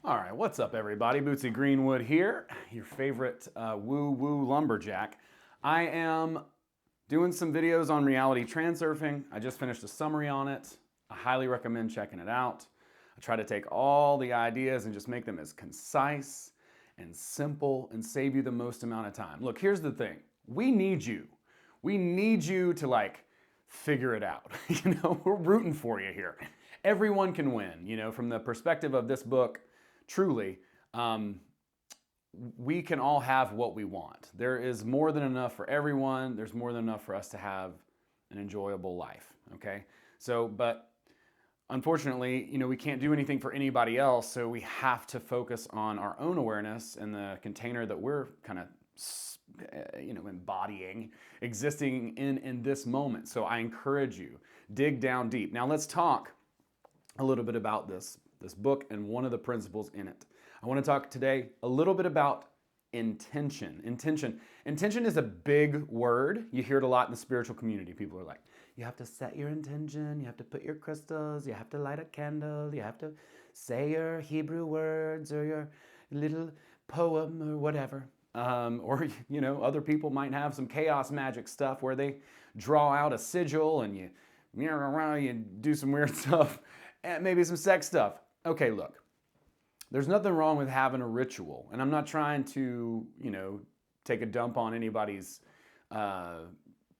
All right, what's up, everybody? Bootsy Greenwood here, your favorite woo-woo lumberjack. I am doing some videos on reality transurfing. I just finished a summary on it. I highly recommend checking it out. I try to take all the ideas and just make them as concise and simple and save you the most amount of time. Look, here's the thing. We need you. We need you to figure it out. We're rooting for you here. Everyone can win, from the perspective of this book. Truly, we can all have what we want. There is more than enough for everyone. There's more than enough for us to have an enjoyable life, okay? But unfortunately, we can't do anything for anybody else, so we have to focus on our own awareness and the container that we're kind of embodying, existing in this moment. So I encourage you, dig down deep. Now let's talk a little bit about this book and one of the principles in it. I want to talk today a little bit about intention. Intention is a big word. You hear it a lot in the spiritual community. People are like, you have to set your intention, you have to put your crystals, you have to light a candle, you have to say your Hebrew words or your little poem or whatever. Other people might have some chaos magic stuff where they draw out a sigil and you do some weird stuff and maybe some sex stuff. Okay, look, there's nothing wrong with having a ritual. And I'm not trying to, take a dump on anybody's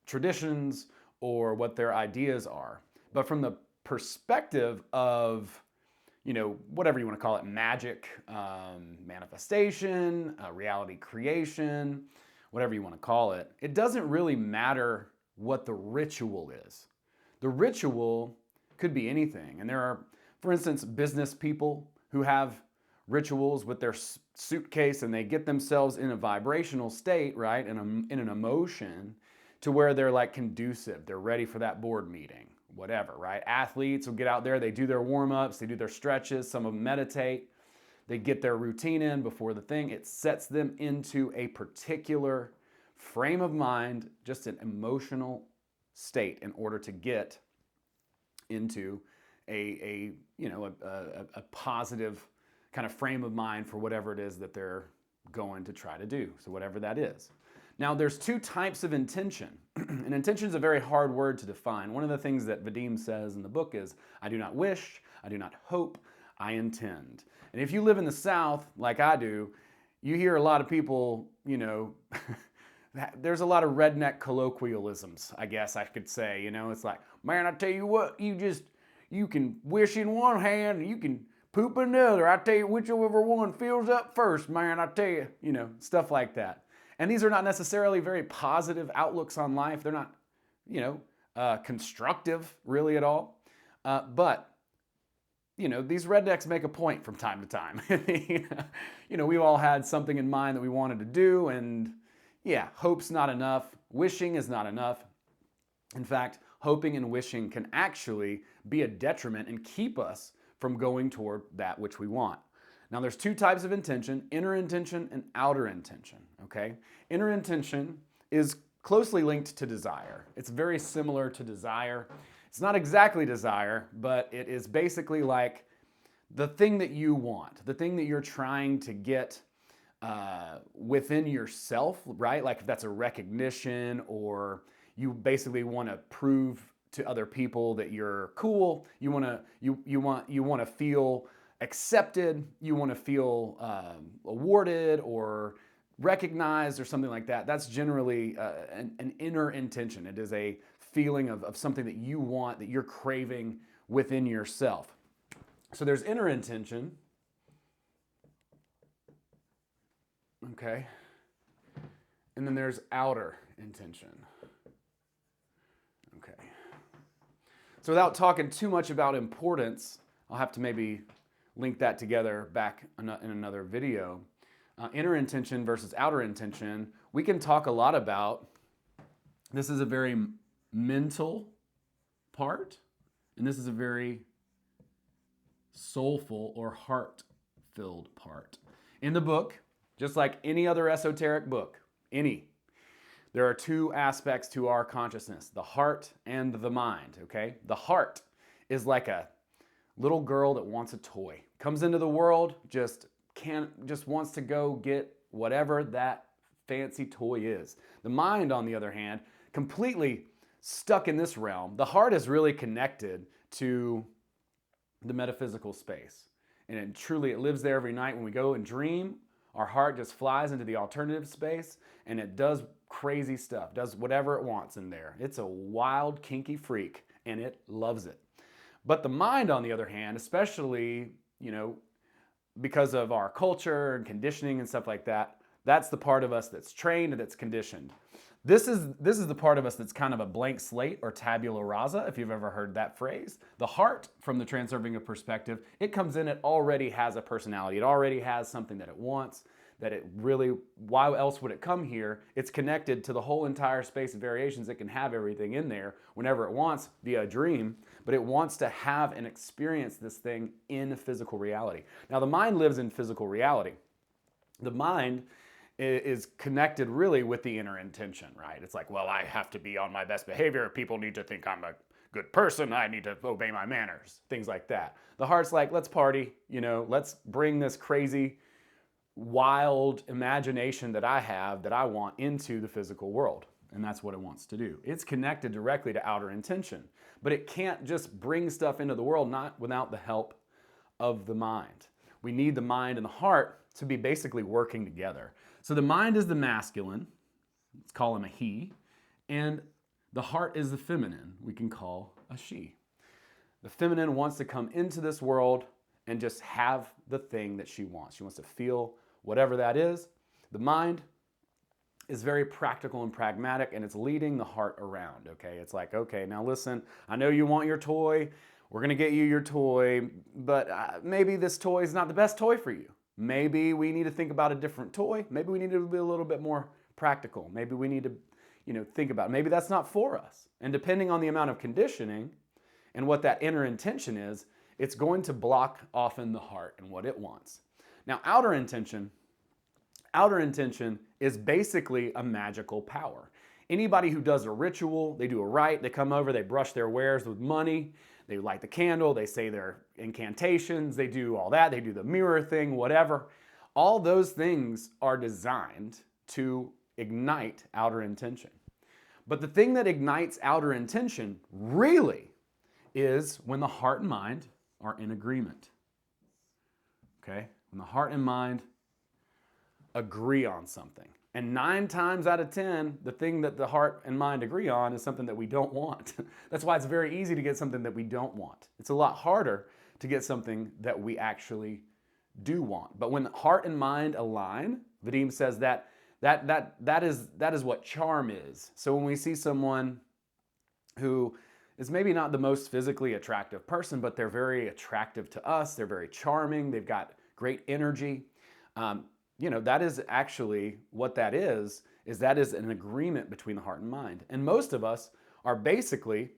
traditions or what their ideas are. But from the perspective of, whatever you want to call it, magic, manifestation, reality creation, whatever you want to call it, it doesn't really matter what the ritual is. The ritual could be anything. And there are, for instance, business people who have rituals with their suitcase and they get themselves in a vibrational state, right? In an emotion to where they're conducive. They're ready for that board meeting, whatever, right? Athletes will get out there, they do their warm-ups, they do their stretches, some of them meditate. They get their routine in before the thing. It sets them into a particular frame of mind, just an emotional state in order to get into a positive kind of frame of mind for whatever it is that they're going to try to do. So whatever that is. Now there's two types of intention. And intention is a very hard word to define. One of the things that Vadim says in the book is, I do not wish, I do not hope, I intend. And if you live in the South, like I do, you hear a lot of people, there's a lot of redneck colloquialisms, I guess I could say. It's like, man, I tell you what, you can wish in one hand and you can poop in the other. I tell you whichever one fills up first, man, I tell you, stuff like that. And these are not necessarily very positive outlooks on life. They're not, constructive really at all. But these rednecks make a point from time to time. We've all had something in mind that we wanted to do, and yeah, hope's not enough. Wishing is not enough. In fact, hoping and wishing can actually be a detriment and keep us from going toward that which we want. Now there's two types of intention, inner intention and outer intention, okay? Inner intention is closely linked to desire. It's very similar to desire. It's not exactly desire, but it is basically like the thing that you want, the thing that you're trying to get within yourself, right? Like if that's a recognition, or you basically want to prove to other people that you're cool. You want to feel accepted. You want to feel awarded or recognized or something like that. That's generally an inner intention. It is a feeling of something that you want, that you're craving within yourself. So there's inner intention. Okay. And then there's outer intention. Okay. So without talking too much about importance, I'll have to maybe link that together back in another video. Inner intention versus outer intention, we can talk a lot about. This is a very mental part, and this is a very soulful or heart-filled part. In the book, just like any other esoteric book, there are two aspects to our consciousness, the heart and the mind, okay? The heart is like a little girl that wants a toy. Comes into the world, just wants to go get whatever that fancy toy is. The mind, on the other hand, completely stuck in this realm. The heart is really connected to the metaphysical space. And it lives there every night when we go and dream. Our heart just flies into the alternative space and it does crazy stuff, does whatever it wants in there. It's a wild, kinky freak and it loves it. But the mind, on the other hand, especially, because of our culture and conditioning and stuff like that, that's the part of us that's trained and that's conditioned. This is the part of us that's kind of a blank slate or tabula rasa, if you've ever heard that phrase. The heart, from the transurfing perspective, it comes in, it already has a personality. It already has something that it wants, that it really, why else would it come here? It's connected to the whole entire space of variations. It can have everything in there whenever it wants via a dream, but it wants to have and experience this thing in physical reality. Now, the mind lives in physical reality. The mind is connected really with the inner intention, right? It's like, well, I have to be on my best behavior. People need to think I'm a good person. I need to obey my manners, things like that. The heart's like, let's party, let's bring this crazy, wild imagination that I have, that I want, into the physical world. And that's what it wants to do. It's connected directly to outer intention, but it can't just bring stuff into the world not without the help of the mind. We need the mind and the heart to be basically working together. So the mind is the masculine, let's call him a he, and the heart is the feminine, we can call a she. The feminine wants to come into this world and just have the thing that she wants. She wants to feel whatever that is. The mind is very practical and pragmatic, and it's leading the heart around, okay? It's like, okay, now listen, I know you want your toy. We're gonna get you your toy, but maybe this toy is not the best toy for you. Maybe we need to think about a different toy. Maybe we need to be a little bit more practical. Maybe we need to, think about it. Maybe that's not for us. And depending on the amount of conditioning and what that inner intention is, it's going to block often the heart and what it wants. Now, outer intention is basically a magical power. Anybody who does a ritual, they do a rite, they come over, they brush their wares with money, they light the candle, they say their incantations, they do all that, they do the mirror thing, whatever. All those things are designed to ignite outer intention. But the thing that ignites outer intention really is when the heart and mind are in agreement. Okay? When the heart and mind agree on something. And 9 times out of 10, the thing that the heart and mind agree on is something that we don't want. That's why it's very easy to get something that we don't want. It's a lot harder to get something that we actually do want. But when heart and mind align, Vadim says that is what charm is. So when we see someone who is maybe not the most physically attractive person, but they're very attractive to us, they're very charming, they've got great energy, that is actually what that is that is an agreement between the heart and mind. And most of us are basically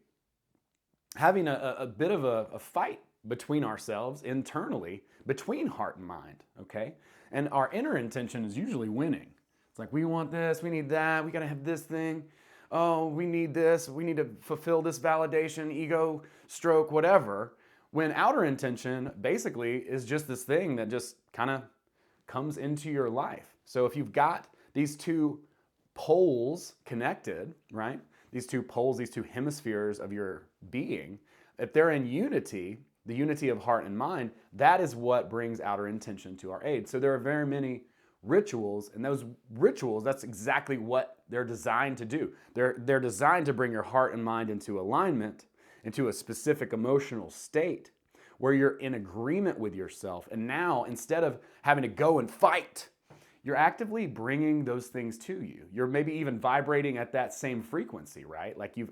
having a bit of a fight between ourselves internally, between heart and mind, okay? And our inner intention is usually winning. It's like, we want this, we need that, we gotta have this thing. Oh, we need this, we need to fulfill this validation, ego stroke, whatever. When outer intention basically is just this thing that just kind of comes into your life. So if you've got these two poles connected, right? These two poles, these two hemispheres of your being, if they're in unity, the unity of heart and mind, that is what brings outer intention to our aid. So there are very many rituals, and those rituals, that's exactly what they're designed to do. They're designed to bring your heart and mind into alignment, into a specific emotional state where you're in agreement with yourself. And now, instead of having to go and fight, you're actively bringing those things to you. You're maybe even vibrating at that same frequency, right? Like you've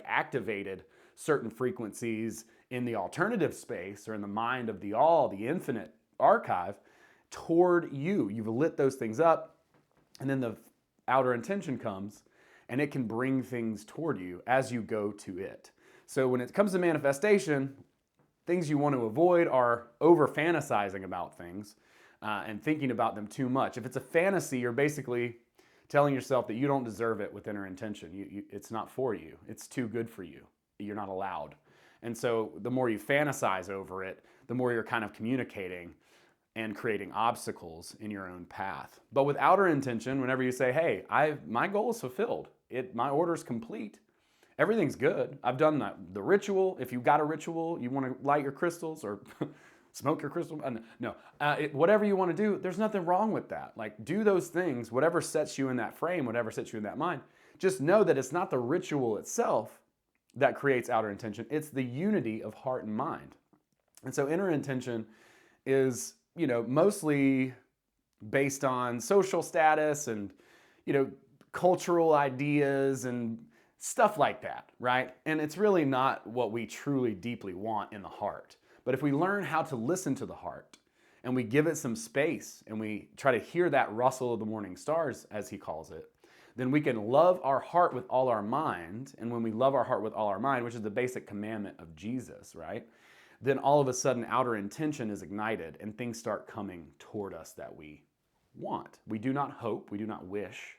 activated certain frequencies in the alternative space or in the mind of the all, the infinite archive, toward you. You've lit those things up, and then the outer intention comes, and it can bring things toward you as you go to it. So when it comes to manifestation, things you want to avoid are over fantasizing about things and thinking about them too much. If it's a fantasy, you're basically telling yourself that you don't deserve it with inner intention. It's not for you. It's too good for you. You're not allowed. And so the more you fantasize over it, the more you're kind of communicating and creating obstacles in your own path. But with outer intention, whenever you say, hey, my goal is fulfilled, my order's complete, everything's good. I've done the ritual. If you've got a ritual, you want to light your crystals or smoke your crystal. No, whatever you want to do, there's nothing wrong with that. Like, do those things, whatever sets you in that frame, whatever sets you in that mind. Just know that it's not the ritual itself that creates outer intention. It's the unity of heart and mind. And so inner intention is, mostly based on social status and, cultural ideas and stuff like that, right? And it's really not what we truly deeply want in the heart. But if we learn how to listen to the heart and we give it some space and we try to hear that rustle of the morning stars, as he calls it, then we can love our heart with all our mind. And when we love our heart with all our mind, which is the basic commandment of Jesus, right? Then all of a sudden outer intention is ignited and things start coming toward us that we want. We do not hope, we do not wish.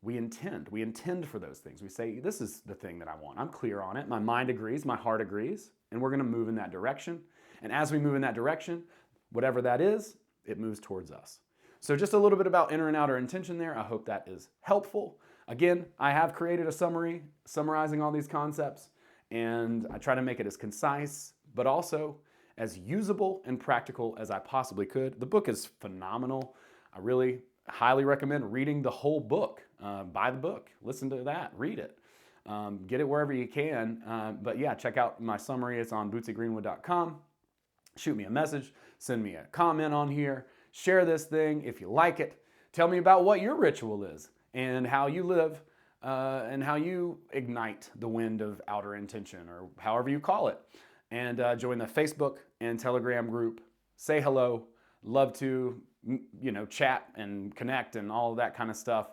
We intend for those things. We say, this is the thing that I want. I'm clear on it. My mind agrees, my heart agrees, and we're going to move in that direction. And as we move in that direction, whatever that is, it moves towards us. So just a little bit about inner and outer intention there. I hope that is helpful. Again, I have created a summary summarizing all these concepts, and I try to make it as concise, but also as usable and practical as I possibly could. The book is phenomenal. I really highly recommend reading the whole book. Buy the book, listen to that, read it. Get it wherever you can. But yeah, check out my summary. It's on bootsy.greenwood.com. Shoot me a message, send me a comment on here, share this thing if you like it. Tell me about what your ritual is and how you live and how you ignite the wind of outer intention, or however you call it. And join the Facebook and Telegram group. Say hello. Love to, chat and connect and all of that kind of stuff.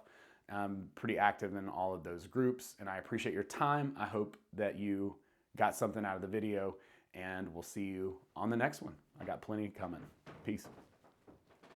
I'm pretty active in all of those groups, and I appreciate your time. I hope that you got something out of the video, and we'll see you on the next one. I got plenty coming. Peace.